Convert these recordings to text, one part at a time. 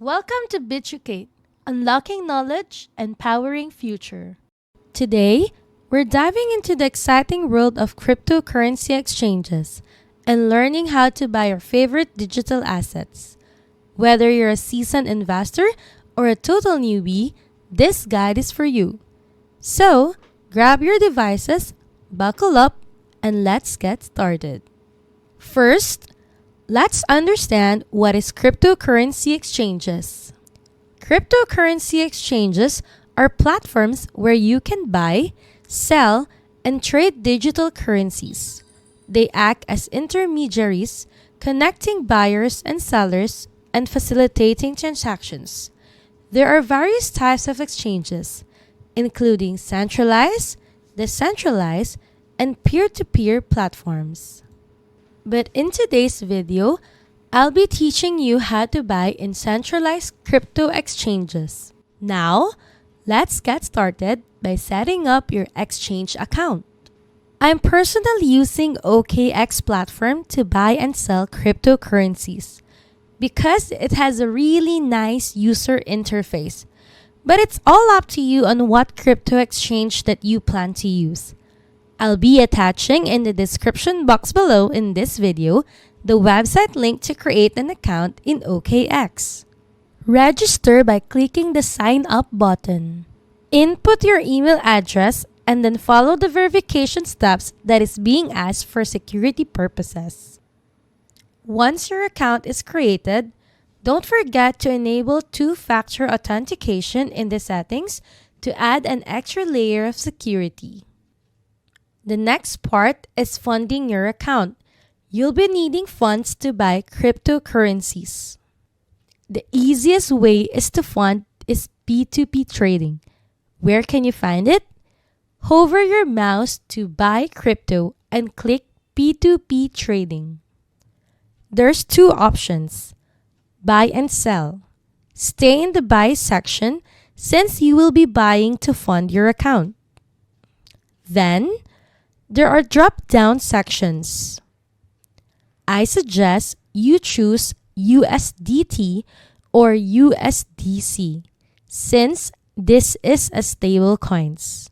Welcome to Bitucate, Unlocking Knowledge and Powering Future. Today, we're diving into the exciting world of cryptocurrency exchanges and learning how to buy your favorite digital assets. Whether you're a seasoned investor or a total newbie, this guide is for you. So, grab your devices, buckle up, and let's get started. First, let's understand what is cryptocurrency exchanges. Cryptocurrency exchanges are platforms where you can buy, sell, and trade digital currencies. They act as intermediaries, connecting buyers and sellers and facilitating transactions. There are various types of exchanges, including centralized, decentralized, and peer-to-peer platforms. But in today's video, I'll be teaching you how to buy in centralized crypto exchanges. Now, let's get started by setting up your exchange account. I'm personally using OKX platform to buy and sell cryptocurrencies because it has a really nice user interface. But it's all up to you on what crypto exchange that you plan to use. I'll be attaching in the description box below in this video the website link to create an account in OKX. Register by clicking the Sign Up button. Input your email address and then follow the verification steps that is being asked for security purposes. Once your account is created, don't forget to enable two-factor authentication in the settings to add an extra layer of security. The next part is funding your account. You'll be needing funds to buy cryptocurrencies. The easiest way to fund is P2P trading. Where can you find it? Hover your mouse to buy crypto and click P2P trading. There's two options, buy and sell. Stay in the buy section since you will be buying to fund your account. Then, there are drop-down sections. I suggest you choose USDT or USDC since this is a stable coins.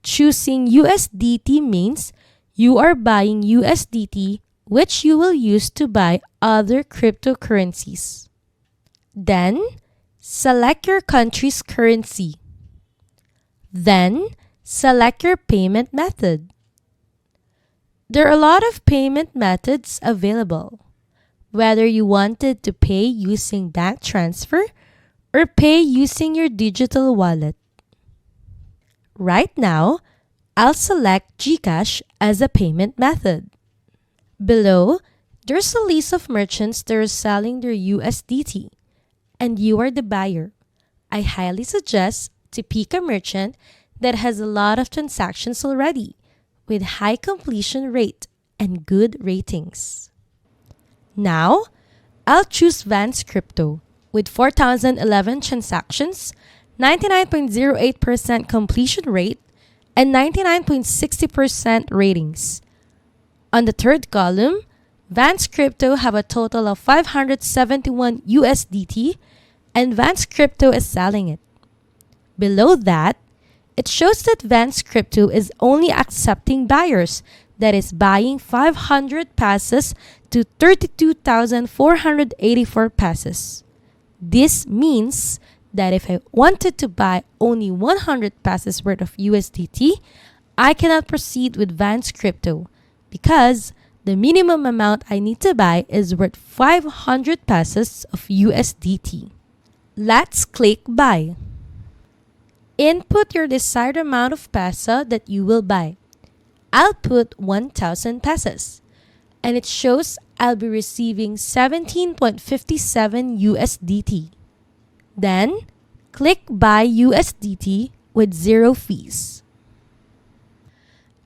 Choosing USDT means you are buying USDT which you will use to buy other cryptocurrencies. Then, select your country's currency. Then, select your payment method. There are a lot of payment methods available, whether you wanted to pay using bank transfer or pay using your digital wallet. Right now, I'll select GCash as a payment method. Below, there's a list of merchants that are selling their USDT, and you are the buyer. I highly suggest to pick a merchant that has a lot of transactions already, with high completion rate and good ratings. Now, I'll choose Vance Crypto with 4,011 transactions, 99.08% completion rate, and 99.60% ratings. On the third column, Vance Crypto have a total of 571 USDT, and Vance Crypto is selling it. Below that, it shows that Vance Crypto is only accepting buyers, that is buying 500 passes to 32,484 passes. This means that if I wanted to buy only 100 passes worth of USDT, I cannot proceed with Vance Crypto because the minimum amount I need to buy is worth 500 passes of USDT. Let's click Buy. Input your desired amount of peso that you will buy. I'll put 1,000 pesos, and it shows I'll be receiving 17.57 USDT. Then, click Buy USDT with 0 fees.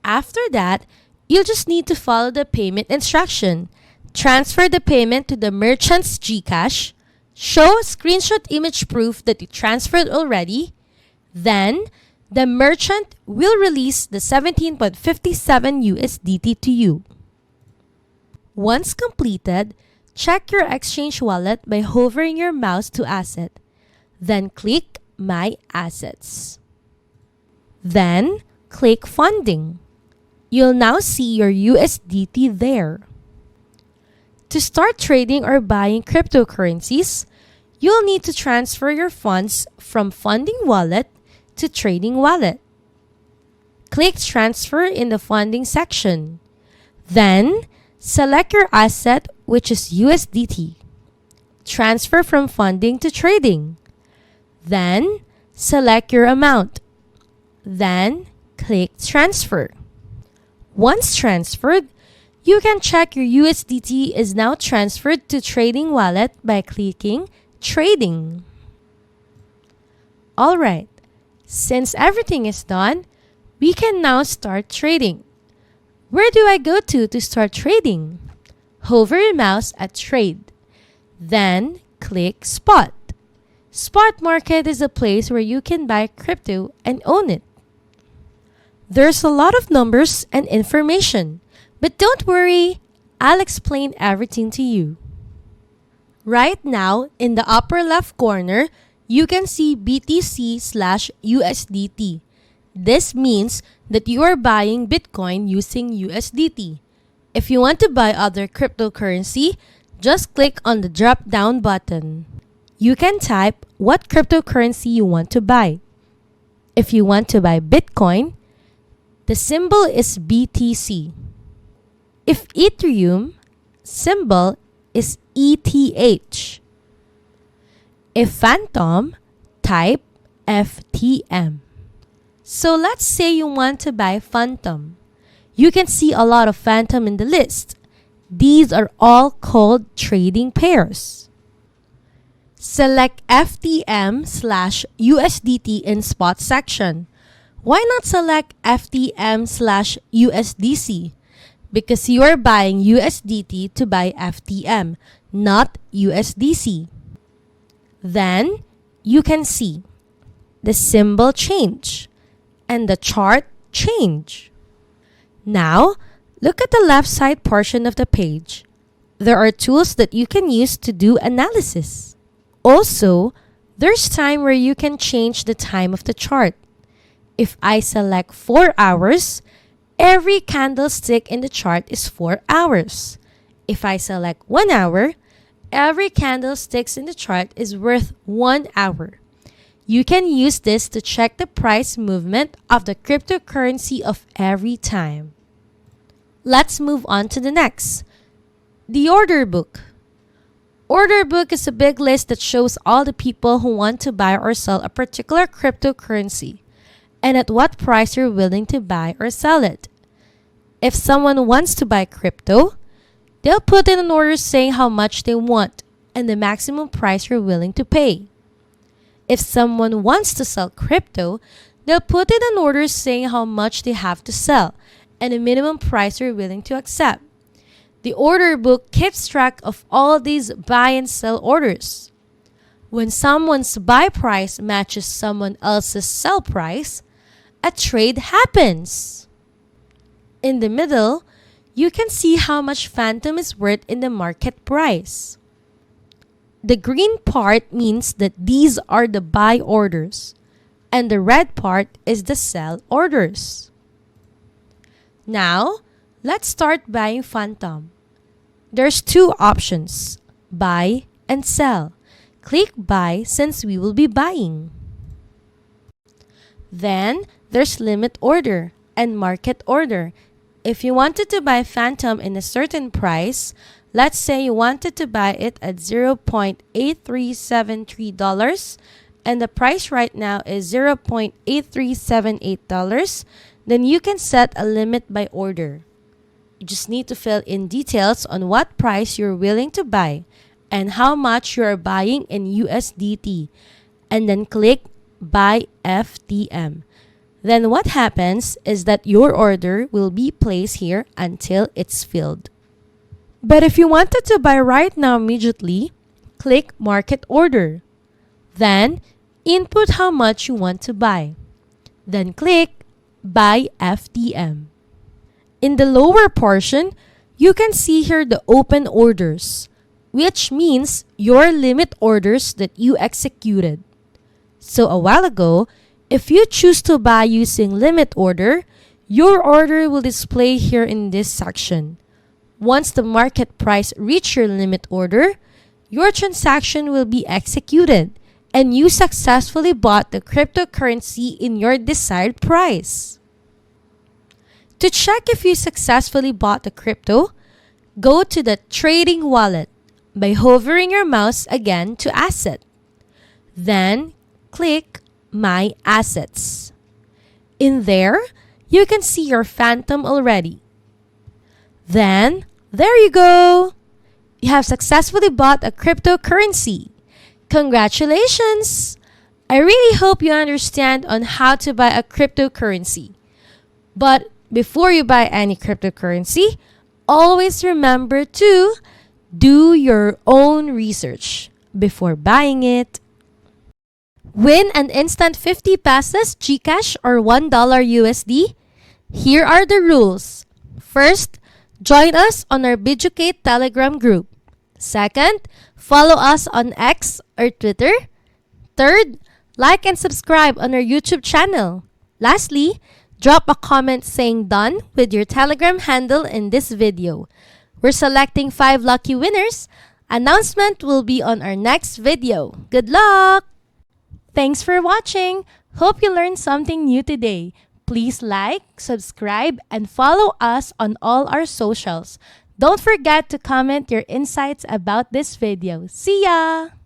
After that, you'll just need to follow the payment instruction. Transfer the payment to the merchant's GCash, show a screenshot image proof that you transferred already. Then, the merchant will release the 17.57 USDT to you. Once completed, Check your exchange wallet by hovering your mouse to asset. Then click My Assets. Then click Funding. You'll now see your USDT there. To start trading or buying cryptocurrencies, you'll need to transfer your funds from Funding Wallet to Trading Wallet. Click Transfer in the Funding section. Then, select your asset, which is USDT. Transfer from funding to trading. Then, select your amount. Then, click Transfer. Once transferred, you can check your USDT is now transferred to Trading Wallet by clicking Trading. Alright, since everything is done, we can now start trading. Where do I go to start trading? Hover your mouse at Trade. Then click Spot. Spot market is a place where you can buy crypto and own it. There's a lot of numbers and information, but don't worry, I'll explain everything to you. Right now, in the upper left corner, you can see BTC/USDT. This means that you are buying Bitcoin using USDT. If you want to buy other cryptocurrency, just click on the drop-down button. You can type what cryptocurrency you want to buy. If you want to buy Bitcoin, the symbol is BTC. If Ethereum, symbol is ETH. If Phantom, type FTM. So let's say you want to buy Phantom. You can see a lot of Phantom in the list. These are all called trading pairs. Select FTM/USDT in Spot section. Why not select FTM/USDC? Because you are buying USDT to buy FTM, not USDC. Then, you can see the symbol change and the chart change. Now, look at the left side portion of the page. There are tools that you can use to do analysis. Also, there's time where you can change the time of the chart. If I select 4 hours, every candlestick in the chart is 4 hours. If I select 1 hour, every candlestick in the chart is worth 1 hour. You can use this to check the price movement of the cryptocurrency of every time. Let's move on to the next. The order book. Order book is a big list that shows all the people who want to buy or sell a particular cryptocurrency and at what price you're willing to buy or sell it. If someone wants to buy crypto, they'll put in an order saying how much they want and the maximum price you're willing to pay. If someone wants to sell crypto, they'll put in an order saying how much they have to sell and the minimum price you're willing to accept. The order book keeps track of all these buy and sell orders. When someone's buy price matches someone else's sell price, a trade happens. In the middle, you can see how much Phantom is worth in the market price. The green part means that these are the buy orders, and the red part is the sell orders. Now, let's start buying Phantom. There's 2 options, buy and sell. Click buy since we will be buying. Then, there's limit order and market order. If you wanted to buy Phantom in a certain price, let's say you wanted to buy it at $0.8373 and the price right now is $0.8378, then you can set a limit by order. You just need to fill in details on what price you're willing to buy and how much you are buying in USDT, and then click Buy FTM. Then what happens is that your order will be placed here until it's filled. But if you wanted to buy right now immediately, click Market Order. Then, input how much you want to buy. Then click Buy FTM. In the lower portion, you can see here the open orders. which means your limit orders that you executed. So a while ago, if you choose to buy using limit order, your order will display here in this section. Once the market price reaches your limit order, your transaction will be executed and you successfully bought the cryptocurrency in your desired price. To check if you successfully bought the crypto, go to the trading wallet by hovering your mouse again to asset. Then click My Assets. In there, you can see your phantom already. Then, there you go! You have successfully bought a cryptocurrency. Congratulations! I really hope you understand on how to buy a cryptocurrency. But before you buy any cryptocurrency, always remember to do your own research before buying it. Win an instant 50 pesos GCash or $1 USD? Here are the rules. First, join us on our Biducate Telegram group. Second, follow us on X or Twitter. Third, like and subscribe on our YouTube channel. Lastly, drop a comment saying done with your Telegram handle in this video. We're selecting 5 lucky winners. Announcement will be on our next video. Good luck! Thanks for watching. Hope you learned something new today. Please like, subscribe, and follow us on all our socials. Don't forget to comment your insights about this video. See ya!